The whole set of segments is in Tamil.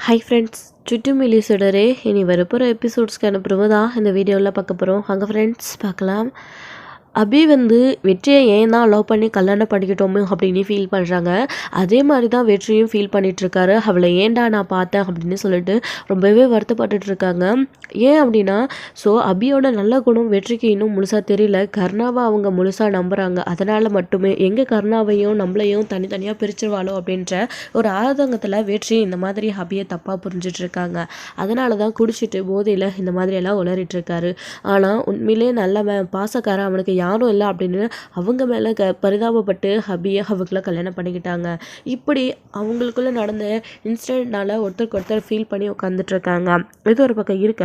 ஹாய் ஃப்ரெண்ட்ஸ், சுட்டுமிலி சுடரே இனி வரப்போகிற எபிசோட்ஸ்க்கான ப்ரோமோ தான் இந்த வீடியோவில் பார்க்க போகிறோம். அங்கே ஃப்ரெண்ட்ஸ் பார்க்கலாம். அபி வெற்றியை ஏன் தான் லவ் பண்ணி கல்யாணம் பண்ணிக்கிட்டோமோ அப்படின்னு ஃபீல் பண்ணுறாங்க. அதே மாதிரி தான் வெற்றியும் ஃபீல் பண்ணிகிட்ருக்காரு. அவளை ஏன்டா நான் பார்த்தேன் அப்படின்னு சொல்லிட்டு ரொம்பவே வருத்தப்பட்டுட்ருக்காங்க. ஏன் அப்படின்னா, அபியோட நல்ல குணம் வெற்றிக்கு இன்னும் முழுசாக தெரியல. கர்ணாவை அவங்க முழுசாக நம்புகிறாங்க. அதனால் மட்டுமே எங்கே கர்ணாவையும் நம்மளையும் தனித்தனியாக பிரிச்சிருவாளோ அப்படின்ற ஒரு ஆதங்கத்தில் வெற்றி இந்த மாதிரி அபியை தப்பாக புரிஞ்சிட்ருக்காங்க. அதனால தான் குடிச்சிட்டு போதையில் இந்த மாதிரியெல்லாம் உளறிட்டுருக்காரு. ஆனால் உண்மையிலே நல்லவன் பாசக்காரன், அவனுக்கு யாரும் இல்லை அப்படின்னு அவங்க மேலே பரிதாபப்பட்டு அபியை அவங்கள கல்யாணம் பண்ணிக்கிட்டாங்க. இப்படி அவங்களுக்குள்ளே நடந்த இன்சிடென்ட்னால ஒருத்தருக்கு ஃபீல் பண்ணி உட்காந்துட்ருக்காங்க. இது ஒரு பக்கம் இருக்க,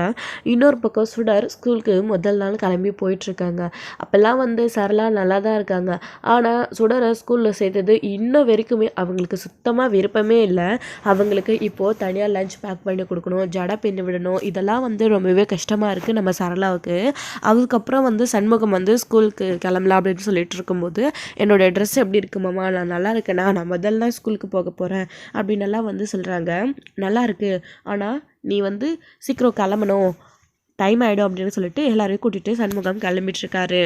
இன்னொரு பக்கம் சுடர் ஸ்கூலுக்கு முதல் நாள் கிளம்பி போயிட்டுருக்காங்க. அப்போல்லாம் சரளா நல்லா தான் இருக்காங்க. ஆனால் சுடரை ஸ்கூலில் சேர்த்தது இன்னும் வரைக்குமே அவங்களுக்கு சுத்தமாக விருப்பமே இல்லை. அவங்களுக்கு இப்போது தனியாக லஞ்ச் பேக் பண்ணி கொடுக்கணும், ஜடை பின்னி விடணும், இதெல்லாம் ரொம்பவே கஷ்டமாக இருக்குது நம்ம சரளாவுக்கு. அதுக்கப்புறம் சண்முகம் ஸ்கூலுக்கு கிளம்பலாம் அப்படின்னு சொல்லிட்டு இருக்கும்போது, என்னோட ட்ரெஸ் எப்படி இருக்கு மாமா, நான் நல்லா இருக்கேனா, நான் முதல்ல ஸ்கூலுக்கு போக போகிறேன் அப்படின்னெல்லாம் சொல்கிறாங்க. நல்லா இருக்கு, ஆனால் நீ சீக்கிரம் கிளம்பணும், டைம் ஆகிடும் அப்படின்னு சொல்லிட்டு எல்லாரையும் கூட்டிகிட்டு சண்முகம் கிளம்பிட்டுருக்காரு.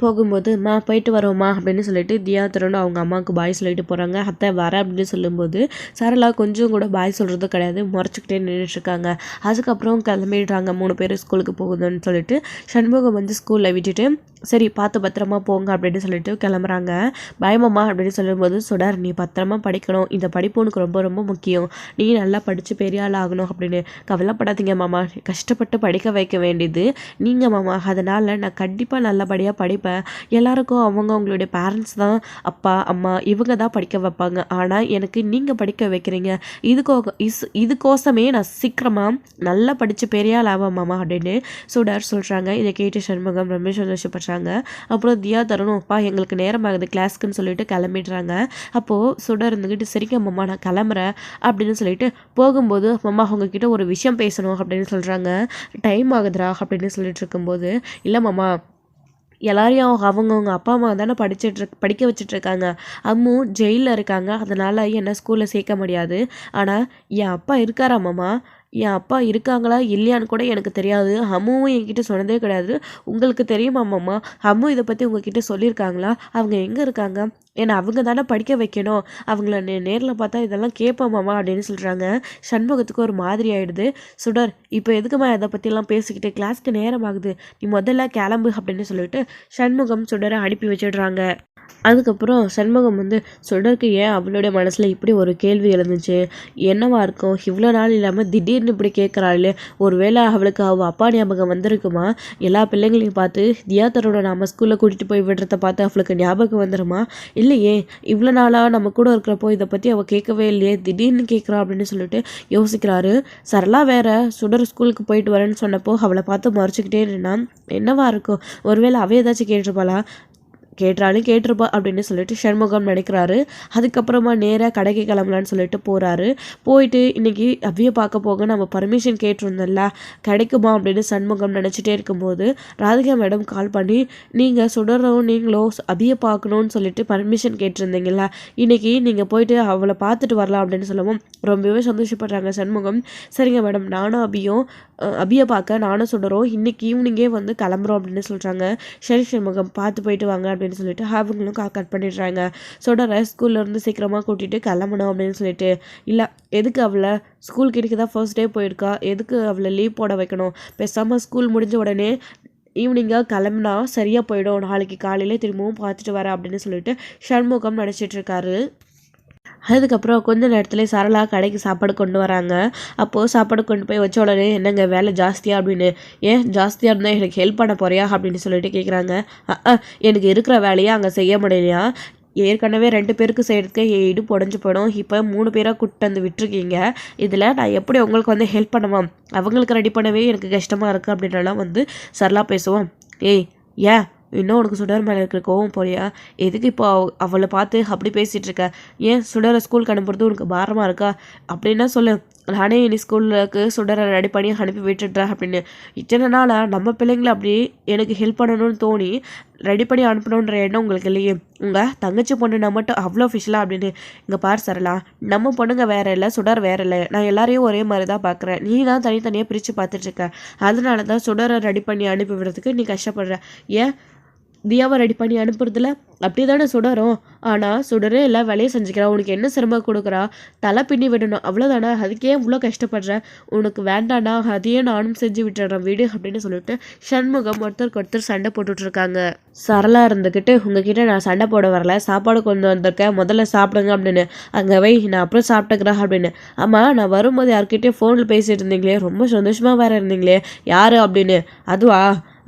போகும்போது போயிட்டு வரோம்மா அப்படின்னு சொல்லிட்டு தியா தருண் அவங்க அம்மாவுக்கு பாய் சொல்லிட்டு போகிறாங்க. அத்தை வர அப்படின்னு சொல்லும்போது சரளா கொஞ்சம் கூட பாய் சொல்கிறது கிடையாது, முறைச்சிக்கிட்டே நின்றுட்டுருக்காங்க. அதுக்கப்புறம் கிளம்பிடுறாங்க 3 பேர் ஸ்கூலுக்கு போகுதுன்னு சொல்லிட்டு. சண்முகம் ஸ்கூலில் விட்டுட்டு சரி பார்த்து பத்திரமா போங்க அப்படின்னு சொல்லிட்டு கிளம்புறாங்க. பயமம்மா அப்படின்னு சொல்லும்போது, சுடர் நீ பத்திரமா படிக்கணும், இந்த படிப்பு உனக்கு ரொம்ப ரொம்ப முக்கியம், நீ நல்லா படித்து பெரிய ஆள் ஆகணும் அப்படின்னு. கவலைப்படாதீங்க மாமா, கஷ்டப்பட்டு படிக்க வைக்க வேண்டியது நீங்கள் மாமா, அதனால் நான் கண்டிப்பாக நல்லபடியாக படிப்பேன். எல்லாருக்கும் அவங்களுடைய பேரண்ட்ஸ் தான் அப்பா அம்மா, இவங்க தான் படிக்க வைப்பாங்க. ஆனால் எனக்கு நீங்கள் படிக்க வைக்கிறீங்க, இதுக்கோசமே நான் சீக்கிரமாக நல்லா படித்து பெரிய ஆள் ஆவேன் மாமா அப்படின்னு சுடர் சொல்கிறாங்க. இதை கேட்டு சண்முகம் ரொம்ப சந்தோஷப்படுறாங்க. அப்புறம் தியா தரணும்ப்பா எங்களுக்கு நேரம் ஆகுது கிளாஸ்க்குன்னு சொல்லிட்டு கிளம்பிடுறாங்க. அப்போது சுடர் இருந்துக்கிட்டு சரிங்க மாமா நான் கிளம்புறேன் அப்படின்னு சொல்லிட்டு போகும்போது, மாமா உங்ககிட்ட ஒரு விஷயம் பேசணும் அப்படின்னு சொல்கிறாங்க. டைம் ஆகுதுரா அப்படின்னு சொல்லிட்டு இருக்கும்போது, இல்லை மாமா எல்லாரையும் அவங்கவுங்க அப்பா அம்மா தானே படிக்க வச்சிட்ருக்காங்க. அம்மு ஜெயிலில் இருக்காங்க, அதனால் என்னை ஸ்கூலில் சேர்க்க முடியாது. ஆனால் என் அப்பா இருக்காரா மாமா, என் அப்பா இருக்காங்களா இல்லையான்னு கூட எனக்கு தெரியாது. அம்முவும் என்கிட்ட சொன்னதே கிடையாது. உங்களுக்கு தெரியுமா மாமா, அம்மு இதை பற்றி உங்ககிட்ட சொல்லியிருக்காங்களா, அவங்க எங்கே இருக்காங்க, ஏன்னா அவங்க தானே படிக்க வைக்கணும், அவங்கள நேரில் பார்த்தா இதெல்லாம் கேட்போம் மாமா அப்படின்னு சொல்கிறாங்க. சண்முகத்துக்கு ஒரு மாதிரி ஆகிடுது. சுடர் இப்போ எதுக்குமா இதை பற்றிலாம் பேசிக்கிட்டு, கிளாஸ்க்கு நேரம் ஆகுது, நீ முதல்ல கிளம்பு அப்படின்னு சொல்லிட்டு சண்முகம் சுடரை அனுப்பி வச்சிடுறாங்க. அதுக்கப்புறம் சண்முகம் சுடருக்கு ஏன் அவளுடைய மனசில் இப்படி ஒரு கேள்வி எழுந்துச்சு, என்னவா இருக்கும், இவ்வளோ நாள் இல்லாமல் திடீர்னு இப்படி கேட்குறாள், ஒருவேளை அவளுக்கு அவள் அப்பா ஞாபகம் வந்திருக்குமா, எல்லா பிள்ளைங்களையும் பார்த்து தியா தரோட நம்ம ஸ்கூலில் கூட்டிகிட்டு போய் விடுறத பார்த்து அவளுக்கு ஞாபகம் வந்துடுமா, இல்லையே இவ்வளோ நாளாக நம்ம கூட இருக்கிறப்போ இதை பற்றி அவள் கேட்கவே இல்லையே, திடீர்னு கேட்குறா அப்படின்னு சொல்லிட்டு யோசிக்கிறாரு. சரளா வேற சுடர் ஸ்கூலுக்கு போயிட்டு வரேன்னு சொன்னப்போ அவளை பார்த்து மறைச்சிக்கிட்டே இருந்தா, என்னவா இருக்கும், ஒருவேளை அவள் ஏதாச்சும் கேட்டிருப்பாளா, கேட்டாலும் கேட்டிருப்பா அப்படின்னு சொல்லிட்டு சண்முகம் நினைக்கிறாரு. அதுக்கப்புறமா நேராக கடைக்கு கிளம்பலான்னு சொல்லிட்டு போகிறாரு. போயிட்டு இன்றைக்கி அபியை பார்க்க போக நம்ம பர்மிஷன் கேட்டிருந்தோம்ல, கிடைக்குமா அப்படின்னு சண்முகம் நினச்சிட்டே இருக்கும்போது ராதிகா மேடம் கால் பண்ணி, நீங்கள் சுடரும் நீங்களும் அபியை பார்க்கணுன்னு சொல்லிட்டு பர்மிஷன் கேட்டிருந்தீங்களா, இன்றைக்கி நீங்கள் போயிட்டு அவளை பார்த்துட்டு வரலாம் அப்படின்னு சொல்லவும் ரொம்பவே சந்தோஷப்படுறாங்க சண்முகம். சரிங்க மேடம், நானும் அபியை பார்க்க நானும் சுடரும் இன்றைக்கி ஈவினிங்கே கிளம்புறோம் அப்படின்னு சொல்கிறாங்க. சரி சண்முகம் பார்த்து போயிட்டு வாங்க அப்படின்னு சொல்லிட்டு அவங்களும் கட் பண்ணிடுறாங்க. சுடரை ஸ்கூல்லேருந்து சீக்கிரமாக கூட்டிகிட்டு கிளம்பணும் அப்படின்னு சொல்லிட்டு, இல்லை எதுக்கு அவளை ஸ்கூலுக்கு இன்றைக்கி தான் ஃபர்ஸ்ட் டே போயிருக்கா, எதுக்கு அவளை லீவ் போட வைக்கணும், பேசாமல் ஸ்கூல் முடிஞ்ச உடனே ஈவினிங்காக கிளம்புனா சரியாக போயிடும், நாளைக்கு காலையிலே திரும்பவும் பார்த்துட்டு வரேன் அப்படின்னு சொல்லிட்டு சண்முகம் நினச்சிட்ருக்காரு. அதுக்கப்புறம் கொஞ்ச நேரத்துலேயே சரளா கடைக்கு சாப்பாடு கொண்டு வராங்க. அப்போது சாப்பாடு கொண்டு போய் வச்ச உடனே, என்னங்க வேலை ஜாஸ்தியாக அப்படின்னு, ஏன் ஜாஸ்தியாக இருந்தால் எனக்கு ஹெல்ப் பண்ண போறியா அப்படின்னு சொல்லிட்டு கேட்குறாங்க. எனக்கு இருக்கிற வேலையை அங்கே செய்ய முடியலையா, ஏற்கனவே 2 பேருக்கு செய்கிறதுக்கு இடுப்பு உடஞ்சி போயிடும், இப்போ 3 பேராக கூப்பிட்டு விட்டுருக்கீங்க, இதில் நான் எப்படி உங்களுக்கு ஹெல்ப் பண்ணுவேன், அவங்களுக்கு ரெடி பண்ணவே எனக்கு கஷ்டமாக இருக்குது அப்படின்றலாம் சரளா பேசுவோம். ஏய் ஏன் இன்னும் உனக்கு சுடர் மேலே இருக்கிற கோவம் போறியா, எதுக்கு இப்போ அவளை பார்த்து அப்படி பேசிகிட்டு இருக்க, ஏன் சுடரை ஸ்கூலுக்கு அனுப்புறது உனக்கு பாரமாக இருக்கா அப்படின்னா சொல்லு, நானே இனி ஸ்கூலுக்கு சுடரை ரெடி பண்ணி அனுப்பி விட்டுடுறேன் அப்படின்னு. இத்தனை நாளாக நம்ம பிள்ளைங்கள அப்படி எனக்கு ஹெல்ப் பண்ணணும்னு தோணி ரெடி பண்ணி அனுப்பணுன்ற எண்ணம் உங்களுக்கு இல்லையே. உங்கள் தங்கச்சி பொண்ணு நான் மட்டும் அவ்வளோ ஃபிஷ்லாம் அப்படின்னு. இங்கே பார் சரலா, நம்ம பொண்ணுங்க வேற இல்லை, சுடர் வேற இல்லை. நான் எல்லாரையும் ஒரே மாதிரி தான் பார்க்குறேன். நீ தான் தனித்தனியாக பிரித்து பார்த்துட்ருக்க. அதனால தான் சுடரை ரெடி பண்ணி அனுப்பி விடுறதுக்கு நீ கஷ்டப்படுற. ஏன் தியாவை ரெடி பண்ணி அனுப்புறதுல அப்படி தானே சுடரும். ஆனால் சுடரே எல்லா வேலையும் செஞ்சுக்கிறா. உனக்கு என்ன சிரமம் கொடுக்குறா? தலை பின்னி விடணும் அவ்வளோதானே. அதுக்கே இவ்வளோ கஷ்டப்படுற. உனக்கு வேண்டாண்ணா, அதையே நானும் செஞ்சு விட்டுறேன் வீடு அப்படின்னு சொல்லிட்டு சண்முகம் ஒருத்தருக்கு சண்டை போட்டுட்ருக்காங்க. சரளா இருந்துக்கிட்டு, உங்ககிட்ட நான் சண்டை போட வரல, சாப்பாடு கொண்டு வந்திருக்கேன், முதல்ல சாப்பிடுங்க அப்படின்னு. அங்கே வை, நான் அப்புறம் சாப்பிட்டுக்கிறேன் அப்படின்னு. ஆமாம், நான் வரும்போது யார்கிட்டயும் ஃபோனில் பேசிட்டு இருந்தீங்களே, ரொம்ப சந்தோஷமாக வேறு இருந்தீங்களே, யார் அப்படின்னு. அதுவா,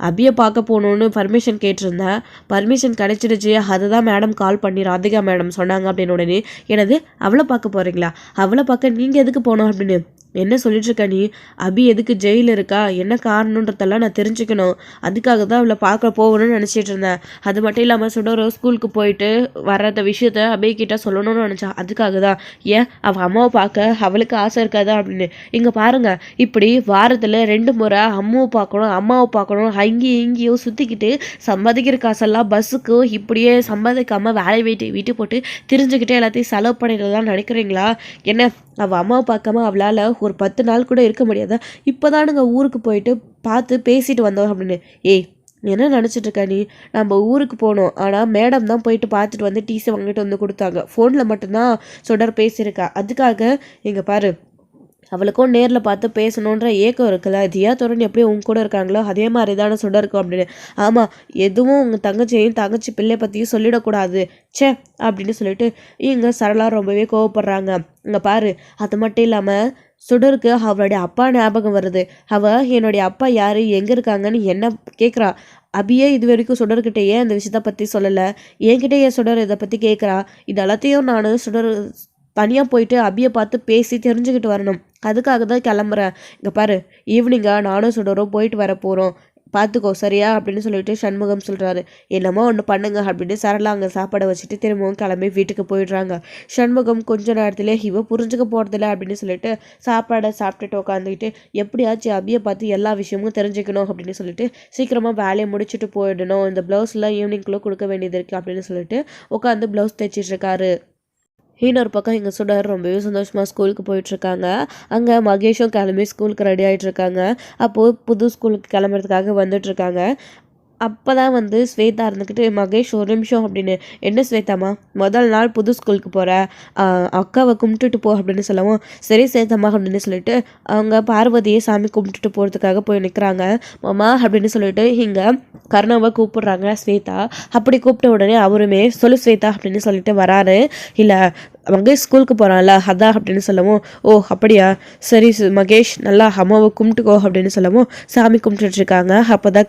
அபியை பார்க்க போகணுன்னு பர்மிஷன் கேட்டிருந்தேன், பர்மிஷன் கிடைச்சிடுச்சு, அதுதான் மேடம் கால் பண்ணி ராதிகா மேடம் சொன்னாங்க அப்படின்னு. உடனே எனது அவளை பார்க்க போகிறீங்களா? அவளை பார்க்க நீங்கள் எதுக்கு போனோம் அப்படின்னு. என்ன சொல்லிட்டுருக்க நீ? அபி எதுக்கு ஜெயிலில் இருக்கா, என்ன காரணன்றதெல்லாம் நான் தெரிஞ்சுக்கணும். அதுக்காக தான் அவளை பார்க்க போகணும்னு நினச்சிட்டு இருந்தேன். அது மட்டும் இல்லாமல் சுடரோ ஸ்கூலுக்கு போயிட்டு வர்றத விஷயத்த அபிகிட்ட சொல்லணும்னு நினச்சா. அதுக்காக தான். ஏன் அவள் அம்மாவை பார்க்க அவளுக்கு ஆசை இருக்காதா அப்படின்னு. இங்கே பாருங்கள், இப்படி வாரத்தில் 2 முறை அம்மாவை பார்க்கணும் அங்கேயும் இங்கேயும் சுற்றிக்கிட்டு சம்பாதிக்கிற காசெல்லாம் பஸ்ஸுக்கு இப்படியே சம்பாதிக்காமல் வேலை வீட்டு போட்டு தெரிஞ்சுக்கிட்டே எல்லாத்தையும் செலவு பண்ணிடலாம் நினைக்கிறீங்களா? என்ன அவள் அம்மாவை பார்க்காம அவளால் ஒரு 10 நாள் கூட இருக்க முடியாதா? இப்போ தானுங்க ஊருக்கு போயிட்டு பார்த்து பேசிட்டு வந்தோம் அப்படின்னு. ஏய், என்ன நினச்சிட்டு இருக்க நீ? நம்ம ஊருக்கு போனோம், ஆனால் மேடம் தான் போயிட்டு பார்த்துட்டு வந்து டிசி வாங்கிட்டு வந்து கொடுத்தாங்க. ஃபோனில் மட்டும்தான் சுடர் பேசியிருக்கா. அதுக்காக இங்கே பாரு, அவளுக்கும் நேரில் பார்த்து பேசணுன்ற ஏக்கம் இருக்குல்ல. தியா தோரணி எப்படி உங்க கூட இருக்காங்களோ அதே மாதிரி தானே சுடருக்கும் அப்படின்னு. ஆமாம், எதுவும் உங்கள் தங்கச்சி பிள்ளை பற்றியும் சொல்லிடக்கூடாது சே அப்படின்னு சொல்லிட்டு இங்கே சரளா ரொம்பவே கோவப்படுறாங்க. இங்கே பாரு, அது மட்டும் இல்லாமல் சுடருக்கு அவளுடைய அப்பா ஞாபகம் வருது. என்னுடைய அப்பா யார், எங்கே இருக்காங்கன்னு என்ன கேட்குறா. அபியே இது வரைக்கும் சுடர்கிட்ட ஏன் இந்த விஷயத்த பற்றி சொல்லலை, என்கிட்ட ஏன் சுடர் இதை பற்றி கேட்குறா. இது எல்லாத்தையும் நான் சுடர் தனியாக போயிட்டு அபியை பார்த்து பேசி தெரிஞ்சுக்கிட்டு வரணும். அதுக்காக தான் கிளம்புறேன். இங்கே பாரு, ஈவினிங்காக நானும் சுடரும் போயிட்டு வர போகிறோம், பார்த்துக்கோ சரியா அப்படின்னு சொல்லிட்டு சண்முகம் சொல்கிறாரு. என்னமோ ஒன்று பண்ணுங்க அப்படின்னு சரளா அங்கே சாப்பாடை வச்சுட்டு திரும்பவும் கிளம்பி வீட்டுக்கு போயிடுறாங்க. சண்முகம் கொஞ்ச நேரத்துலேயே இவ புரிஞ்சுக்க போகிறதில்ல அப்படின்னு சொல்லிட்டு சாப்பாடை சாப்பிட்டுட்டு உட்காந்துக்கிட்டு எப்படியாச்சும் அபியை பார்த்து எல்லா விஷயமும் தெரிஞ்சுக்கணும் அப்படின்னு சொல்லிட்டு சீக்கிரமாக வேலையை முடிச்சுட்டு போயிடணும், இந்த ப்ளவுஸ்லாம் ஈவினிங்குள்ளே கொடுக்க வேண்டியது இருக்குது அப்படின்னு சொல்லிட்டு உட்காந்து ப்ளவுஸ் தைச்சிட்ருக்காரு. இன்னொரு பக்கம் எங்கள் சுடர் ரொம்பவே சந்தோஷமாக ஸ்கூலுக்கு போயிட்டுருக்காங்க. அங்கே மகேஷும் கிளம்பி ஸ்கூலுக்கு ரெடி ஆகிட்டுருக்காங்க. அப்போது புது ஸ்கூலுக்கு கிளம்புறதுக்காக வந்துட்டுருக்காங்க. அப்போ தான் வந்து ஸ்வேதா இருந்துக்கிட்டு, மகேஷ் ஒரு நிமிஷம் அப்படின்னு. என்ன ஸ்வேதாம்மா, முதல் நாள் புது ஸ்கூலுக்கு போகிற, அக்காவை கும்பிட்டுட்டு போ அப்படின்னு சொல்லவும், சரி ஸ்வேதாம்மா அப்படின்னு சொல்லிட்டு அவங்க பார்வதியை சாமி கும்பிட்டுட்டு போகிறதுக்காக போய் நிற்கிறாங்க. மாமா அப்படின்னு சொல்லிட்டு இங்கே கருணாவை கூப்பிடுறாங்க ஸ்வேதா. அப்படி கூப்பிட்ட உடனே அவருமே சொல்லு ஸ்வேதா அப்படின்னு சொல்லிட்டு வராரு. இல்லை மகேஷ் ஸ்கூலுக்கு போகிறான்ல அதான் அப்படின்னு சொல்லவும், ஓ அப்படியா, சரி மகேஷ் நல்லா அம்மாவை கும்பிட்டுக்கோ அப்படின்னு சொல்லவும் சாமி கும்பிட்டுட்ருக்காங்க. அப்போ தான்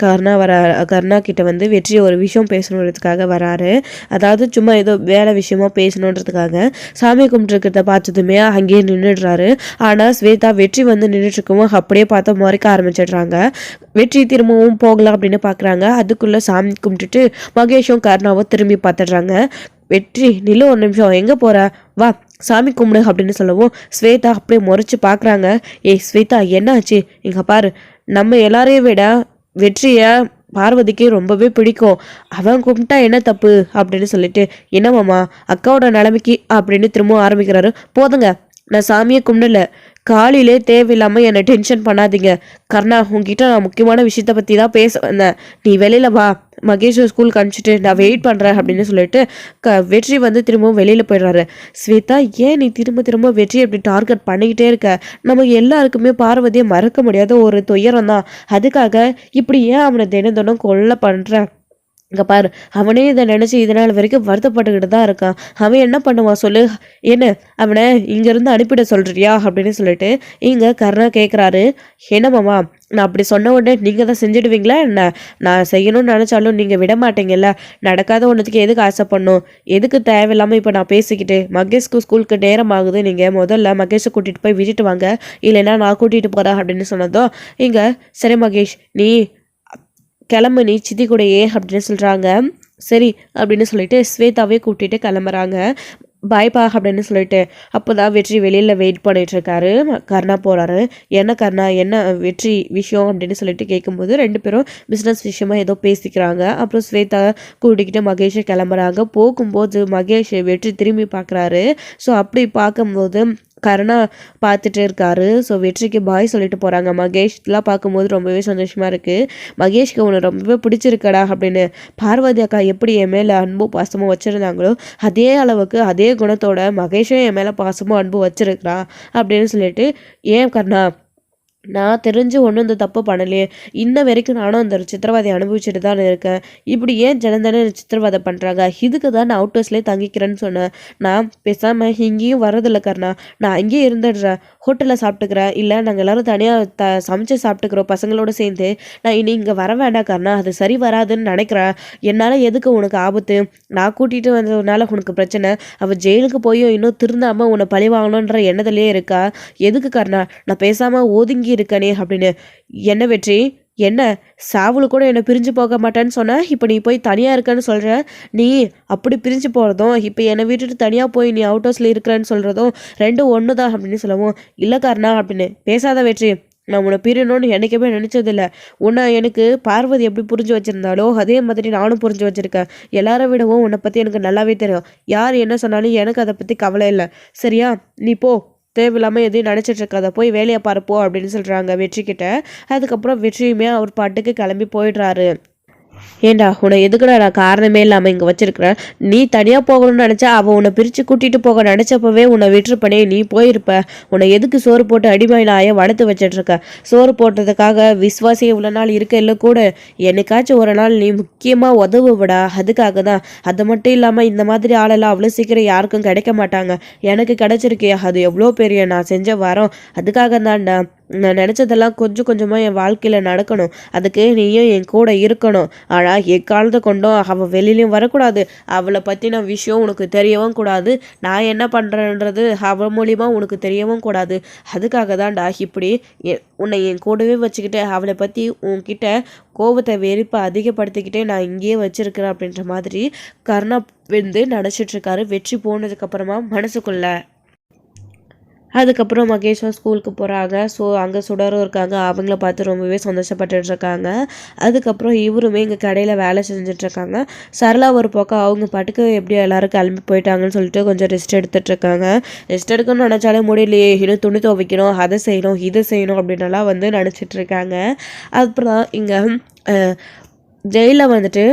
கருணா கிட்ட வந்து வெற்றி ஒரு விஷயம் பேசணுன்றதுக்காக வராரு. அதாவது சும்மா ஏதோ வேலை விஷயமா பேசணுன்றதுக்காக சாமி கும்பிட்டுருக்கிறத பார்த்ததுமே அங்கேயே நின்றுடுறாரு. ஆனால் ஸ்வேதா வெற்றி வந்து நின்றுட்டுருக்கவும் அப்படியே பார்த்து முறைக்க ஆரம்பிச்சிடுறாங்க. வெற்றி திரும்பவும் போகலாம் அப்படின்னு பார்க்குறாங்க. அதுக்குள்ளே சாமி கும்பிட்டுட்டு மகேஷும் கருணாவும் திரும்பி பார்த்துடுறாங்க. வெற்றி நில்லு ஒரு நிமிஷம், எங்கே போகிற, வா சாமி கும்பிடு அப்படின்னு சொல்லவும் ஸ்வேதா அப்படியே முறைச்சி பார்க்குறாங்க. ஏய் ஸ்வேதா என்னாச்சு, இங்கே பாரு, நம்ம எல்லாரையும் விட வெற்றியை பார்வதிக்கு ரொம்பவே பிடிக்கும், அவன் கும்பிட்டா என்ன தப்பு அப்படின்னு சொல்லிட்டு, என்னமாம்மா அக்காவோட நிலைமைக்கு அப்படின்னு திரும்பவும் ஆரம்பிக்கிறாரு. போதுங்க, நான் சாமியை கும்பிடல, காலையிலே தேவையில்லாமல் என்னை டென்ஷன் பண்ணாதீங்க. கர்ணா, உங்ககிட்ட நான் முக்கியமான விஷயத்த பற்றி தான் பேச வந்தேன், நீ வெளியில் வா, மகேஷ் ஸ்கூலுக்கு அனுப்பிச்சிட்டு நான் வெயிட் பண்ணுறேன் அப்படின்னு சொல்லிட்டு வெற்றி வந்து திரும்பவும் வெளியில் போயிடுறாரு. ஸ்வேதா, ஏன் நீ திரும்ப வெற்றி அப்படி டார்கெட் பண்ணிக்கிட்டே இருக்க? நமக்கு எல்லாருக்குமே பார்வதியை மறக்க முடியாத ஒரு துயரம் தான், அதுக்காக இப்படி ஏன் அவனை தினம் கொல்ல பண்ணுற? இங்கே பாரு, அவனே இதை நினச்சி இதனால் வரைக்கும் வருத்தப்பட்டுக்கிட்டு தான் இருக்கான். அவன் என்ன பண்ணுவான் சொல்லு, என்ன அவனை இங்கேருந்து அனுப்பிட சொல்கிறியா அப்படின்னு சொல்லிட்டு இங்கே கருணா கேட்குறாரு. என்னமாம்மா, நான் அப்படி சொன்ன உடனே நீங்கள் தான் செஞ்சுடுவீங்களா என்ன? நான் செய்யணும்னு நினச்சாலும் நீங்கள் விட மாட்டீங்கல்ல, நடக்காத ஒன்றுத்துக்கு எதுக்கு ஆசைப்படணும், எதுக்கு தேவையில்லாமல் இப்போ நான் பேசிக்கிட்டு? மகேஷ்க்கு ஸ்கூலுக்கு நேரம் ஆகுது, நீங்கள் முதல்ல மகேஷை கூட்டிகிட்டு போய் விட்டுட்டு வாங்க, இல்லைன்னா நான் கூட்டிகிட்டு போகிறேன் அப்படின்னு சொன்னதும் இங்கே சரி மகேஷ் நீ கிளம்பு, நீ சித்தி கூடையே அப்படின்னு சொல்கிறாங்க. சரி அப்படின்னு சொல்லிட்டு ஸ்வேதாவே கூட்டிகிட்டு கிளம்புறாங்க. பாய்ப்பா அப்படின்னு சொல்லிட்டு அப்போ தான் வெற்றி வெளியில் வெயிட் பண்ணிகிட்ருக்காரு. கர்ணா போகிறாரு. என்ன கர்ணா என்ன வெற்றி விஷயம் அப்படின்னு சொல்லிட்டு கேட்கும்போது 2 பேரும் பிஸ்னஸ் விஷயமா ஏதோ பேசிக்கிறாங்க. அப்புறம் ஸ்வேதா கூட்டிக்கிட்டு மகேஷை கிளம்புறாங்க. போகும்போது மகேஷ் வெற்றி திரும்பி பார்க்குறாரு. ஸோ அப்படி பார்க்கும்போது கருணா பார்த்துட்டு இருக்காரு. ஸோ வெற்றிக்கு பாய் சொல்லிட்டு போகிறாங்க. மகேஷ்லாம் பார்க்கும்போது ரொம்பவே சந்தோஷமாக இருக்குது. மகேஷ்க்கு உன்னை ரொம்பவே பிடிச்சிருக்கடா அப்படின்னு. பார்வதி அக்கா எப்படி என் மேலே அன்பும் பாசமும் வச்சுருந்தாங்களோ அதே அளவுக்கு அதே குணத்தோட மகேஷும் என் மேலே பாசமும் அன்பும் வச்சுருக்கிறான் அப்படின்னு சொல்லிட்டு, ஏன் கர்ணா நான் தெரிஞ்சு ஒன்றும் இந்த தப்பு பண்ணலையே, இன்ன வரைக்கும் நானும் அந்த சித்திரவதை அனுபவிச்சுட்டு தான் இருக்கேன். இப்படி ஏன் ஜனந்தன சித்திரவதை பண்ணுறாங்க? இதுக்கு தான் நான் அவுட்டர்ஸ்லேயே தங்கிக்கிறேன்னு சொன்னேன். நான் பேசாமல் இங்கேயும் வரதில்லை கர்ணா. நான் அங்கேயே இருந்துடுறேன். ஹோட்டலில் சாப்பிட்டுக்கிறேன். இல்லை நாங்கள் எல்லோரும் தனியாக சமைச்சு சாப்பிட்டுக்கிறோம் பசங்களோட சேர்ந்து. நான் இனி இங்கே வர வேண்டாம் கர்ணா. அது சரி வராதுன்னு நினைக்கிறேன். என்னால் எதுக்கு உனக்கு ஆபத்து? நான் கூட்டிகிட்டு வந்ததுனால உனக்கு பிரச்சனை. அவள் ஜெயிலுக்கு போய் இன்னும் திருந்தாமல் உன்னை பழி வாங்கணுன்ற எண்ணத்துலேயே இருக்கா. எதுக்கு கர்ணா? நான் பேசாமல் ஒதுங்கி இருக்கனே அப்படின்னு. என்ன வெற்றி? என்ன சாவுல கூட என்னை பிரிஞ்சு போக மாட்டேன்னு சொன்ன, இப்போ நீ போய் தனியாக இருக்கன்னு சொல்கிற. நீ அப்படி பிரிஞ்சு போகிறதும் இப்போ என்னை விட்டுட்டு தனியாக போய் நீ அவுட் ஹவுஸில் இருக்கிறேன்னு சொல்கிறதும் ரெண்டும் ஒன்று தான் அப்படின்னு சொல்லவும், இல்லை காரணா அப்படின்னு. பேசாத வெற்றி. நான் உன்னை பிரியணும்னு என்றைக்குமே நினச்சதில்ல. உன்னை எனக்கு பார்வதி எப்படி புரிஞ்சு வச்சுருந்தாலோ அதே மாதிரி நானும் புரிஞ்சு வச்சுருக்கேன். எல்லாரை விடவும் உன்னை பற்றி எனக்கு நல்லாவே தெரியும். யார் என்ன சொன்னாலும் எனக்கு அதை பற்றி கவலை இல்லை. சரியா? நீ போ. தேவையில்லாமல் எதையும் நினச்சிட்டு இருக்காத, போய் வேலையை பாருப்போ அப்படின்னு சொல்கிறாங்க வெற்றிக்கிட்ட. அதுக்கப்புறம் வெற்றியுமே அவர் பாட்டுக்கு கிளம்பி போயிடுறாரு. ஏண்டா உன்னை எதுக்குடா நான் காரணமே இல்லாமல் இங்கே வச்சிருக்கிறேன்? நீ தனியாக போகணும்னு நினச்சா அவள் உன்னை பிரித்து கூட்டிகிட்டு போக நினச்சப்பவே உன்னை விட்டுருப்பனே, நீ போயிருப்ப. உன்னை எதுக்கு சோறு போட்டு அடிமையில் ஆய வளர்த்து வச்சிட்ருக்க? சோறு போட்டதுக்காக விஸ்வாசி இவ்வளோ நாள் இருக்க இல்லை கூட, என்னைக்காச்சும் ஒரு நாள் நீ முக்கியமாக உதவுவிடா. அதுக்காக தான். அது மட்டும் இல்லாமல் இந்த மாதிரி ஆளெல்லாம் அவ்வளோ சீக்கிரம் யாருக்கும் கிடைக்க மாட்டாங்க. எனக்கு கிடைச்சிருக்கே அது எவ்வளோ பெரிய நான் செஞ்ச வரோம். அதுக்காக தான்டா நான் நினச்சதெல்லாம் கொஞ்சம் கொஞ்சமாக என் வாழ்க்கையில் நடக்கணும். அதுக்கு நீயும் என் கூட இருக்கணும். ஆனால் எக்காலத்தை கொண்டும் அவள் வெளியிலையும் வரக்கூடாது. அவளை பற்றின விஷயம் உனக்கு தெரியவும் கூடாது. நான் என்ன பண்ணுறேன்றது அவள் மூலியமாக உனக்கு தெரியவும் கூடாது. அதுக்காக தான்டா இப்படி உன்னை என் கூடவே வச்சுக்கிட்டு அவளை பற்றி உன்கிட்ட கோபத்தை வெறுப்பை அதிகப்படுத்திக்கிட்டே நான் இங்கேயே வச்சுருக்கிறேன் அப்படின்ற மாதிரி கர்ணா வந்து நினச்சிட்ருக்காரு வெற்றி போனதுக்கப்புறமா மனசுக்குள்ள. அதுக்கப்புறம் மகேஷும் ஸ்கூலுக்கு போகிறாங்க. ஸோ அங்கே சுடரும் இருக்காங்க. அவங்கள பார்த்து ரொம்பவே சந்தோஷப்பட்டுருக்காங்க. அதுக்கப்புறம் இவருமே இங்கே கடையில் வேலை செஞ்சிட்ருக்காங்க. சரளா ஒரு பக்கம் அவங்க பாட்டுக்கு எப்படியோ எல்லோரும் கிளம்பி போயிட்டாங்கன்னு சொல்லிட்டு கொஞ்சம் ரெஸ்ட் எடுத்துகிட்ருக்காங்க. ரெஸ்ட் எடுக்கணும்னு நினச்சாலே முடியலையே, இன்னும் துணி துவைக்கணும், அதை செய்யணும், இதை செய்யணும் அப்படின்னலாம் வந்து நினச்சிட்ருக்காங்க. அப்புறம் இங்கே ஜெயிலில் வந்துட்டு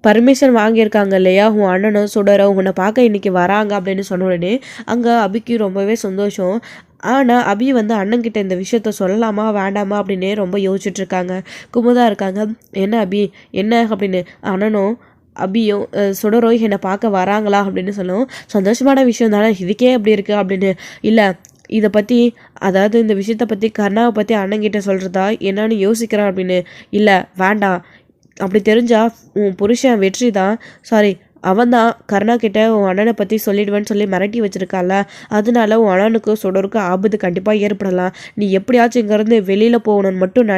பர்மிஷன் வாங்கியிருக்காங்க இல்லையா, உன் அண்ணனும் சுடரும் உன்னை பார்க்க இன்றைக்கி வராங்க அப்படின்னு சொன்ன உடனே அங்கே அபிக்கு ரொம்பவே சந்தோஷம். ஆனால் அபி வந்து அண்ணன்கிட்ட இந்த விஷயத்த சொல்லலாமா வேண்டாமா அப்படின்னே ரொம்ப யோசிச்சுட்ருக்காங்க. குமுதா இருக்காங்க. என்ன அபி என்ன அப்படின்னு. அண்ணனும் அபியும் சுடரோ என்னை பார்க்க வராங்களா அப்படின்னு சொல்லுவோம். சந்தோஷமான விஷயம் தானே, இதுக்கே அப்படி இருக்குது அப்படின்னு. இல்லை இதை பற்றி, அதாவது இந்த விஷயத்தை பற்றி கர்ணாவை பற்றி அண்ணங்கிட்ட சொல்கிறதா என்னன்னு யோசிக்கிறேன் அப்படின்னு. இல்லை வேண்டாம், அப்படி தெரிஞ்சா உன் புருஷன் வெற்றி தான், சாரி அவன் தான் கருணா கிட்ட உன் அண்ணனை பற்றி சொல்லிடுவேன்னு சொல்லி மிரட்டி வச்சுருக்கால, அதனால உன் அண்ணனுக்கு சுடருக்கு ஆபத்து கண்டிப்பாக ஏற்படலாம். நீ எப்படியாச்சும் இங்கேருந்து வெளியில் போகணுன்னு மட்டும்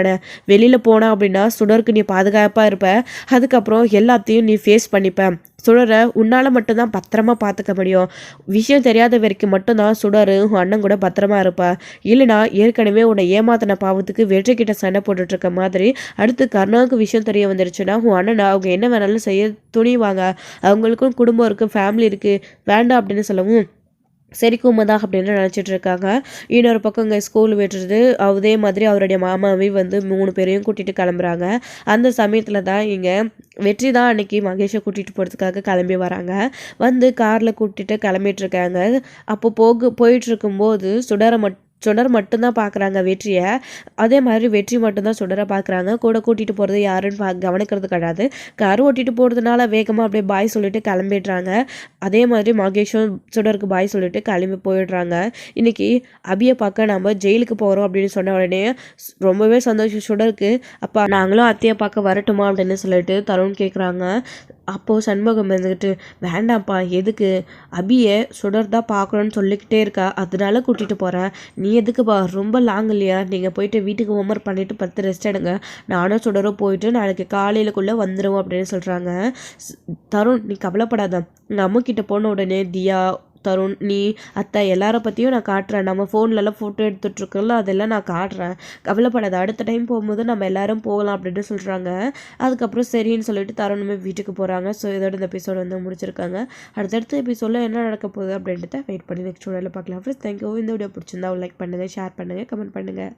வெளியில் போனா அப்படின்னா சுடருக்கு நீ பாதுகாப்பாக இருப்ப. அதுக்கப்புறம் எல்லாத்தையும் நீ ஃபேஸ் பண்ணிப்ப. சுடரை உன்னால் மட்டும்தான் பத்திரமா பார்த்துக்க முடியும். விஷயம் தெரியாத வரைக்கும் மட்டும்தான் சுடர் உன் அண்ணன் கூட பத்திரமா இருப்பா. இல்லைனா ஏற்கனவே உன்னை ஏமாத்தின பாவத்துக்கு வெற்றிக்கிட்ட சண்டை போட்டுட்ருக்க மாதிரி அடுத்து கருணாவுக்கு விஷயம் தெரிய வந்துருச்சுன்னா உன் அண்ணனை அவங்க என்ன வேணாலும் செய்ய துணிவாங்க. அவங்களுக்கும் குடும்பம் இருக்குது, ஃபேமிலி இருக்குது, வேண்டாம் அப்படின்னு சொல்லவும் சரி குமுதா அப்படின்னு நினச்சிட்டு இருக்காங்க. இன்னொரு பக்கம் இங்கே ஸ்கூல் விட்டுறது அதே மாதிரி அவருடைய மாமாவே வந்து 3 பேரையும் கூட்டிகிட்டு கிளம்புறாங்க. அந்த சமயத்தில் தான் இங்கே வெற்றி தான் அன்றைக்கி மகேஷை கூட்டிகிட்டு போகிறதுக்காக கிளம்பி வராங்க. வந்து காரில் கூட்டிகிட்டு கிளம்பிட்டுருக்காங்க. அப்போ போயிட்டுருக்கும்போது சுடர் மட்டும்தான் பார்க்குறாங்க வெற்றியை. அதே மாதிரி வெற்றி மட்டும்தான் சுடரை பார்க்குறாங்க. கூட கூட்டிகிட்டு போகிறது யாருன்னு கவனிக்கிறது கிடையாது. கார் ஓட்டிகிட்டு போகிறதுனால வேகமாக அப்படியே பாய் சொல்லிட்டு கிளம்பிடுறாங்க. அதே மாதிரி மகேஷும் சுடருக்கு பாய் சொல்லிட்டு கிளம்பி போயிடுறாங்க. இன்றைக்கி அபியை பார்க்க நம்ம ஜெயிலுக்கு போகிறோம் அப்படின்னு சொன்ன உடனே ரொம்பவே சந்தோஷம் சுடருக்கு. அப்போ நாங்களும் அத்தையை பார்க்க வரட்டுமா அப்படின்னு சொல்லிட்டு தருண் கேட்குறாங்க. அப்போது சண்முகம் வந்துக்கிட்டு வேண்டாம்ப்பா, எதுக்கு, அபியை சுடர் தான் பார்க்கணுன்னு சொல்லிக்கிட்டே இருக்கா, அதனால கூட்டிகிட்டு போகிறேன். நீ எதுக்குப்பா, ரொம்ப லாங் இல்லையா, நீங்கள் போயிட்டு வீட்டுக்கு ஹோம்ஒர்க் பண்ணிவிட்டு 10 ரெஸ்ட் எடுங்க, நானும் சுடரும் போயிட்டு நாளைக்கு காலையிலக்குள்ளே வந்துடுவோம் அப்படின்னு சொல்கிறாங்க. தருண் நீ கவலைப்படாத, எங்கள் அம்மா கிட்ட போன உடனே தியா தருண் நீ அத்தை எல்லாரை பற்றியும் நான் காட்டுறேன், நம்ம ஃபோன்லலாம் ஃபோட்டோ எடுத்துகிட்ருக்கோம்ல அதெல்லாம் நான் காட்டுறேன், கவலைப்படாத, அடுத்த டைம் போகும்போது நம்ம எல்லாரும் போகலாம் அப்படின்னு சொல்கிறாங்க. அதுக்கப்புறம் சரின்னு சொல்லிட்டு தருணுமே வீட்டுக்கு போகிறாங்க. ஸோ இதோட இந்த எபிசோடு வந்து முடிச்சிருக்காங்க. அடுத்தடுத்த எபிசோடில் என்ன நடக்க போகுது அப்படின்றத வெயிட் பண்ணி நெக்ஸ்ட் வீடியோவில் பார்க்கலாம். Friends thank you. இந்த வீடியோ பிடிச்சிருந்தா லைக் பண்ணுங்கள், ஷேர் பண்ணுங்கள், கமெண்ட் பண்ணுங்கள்.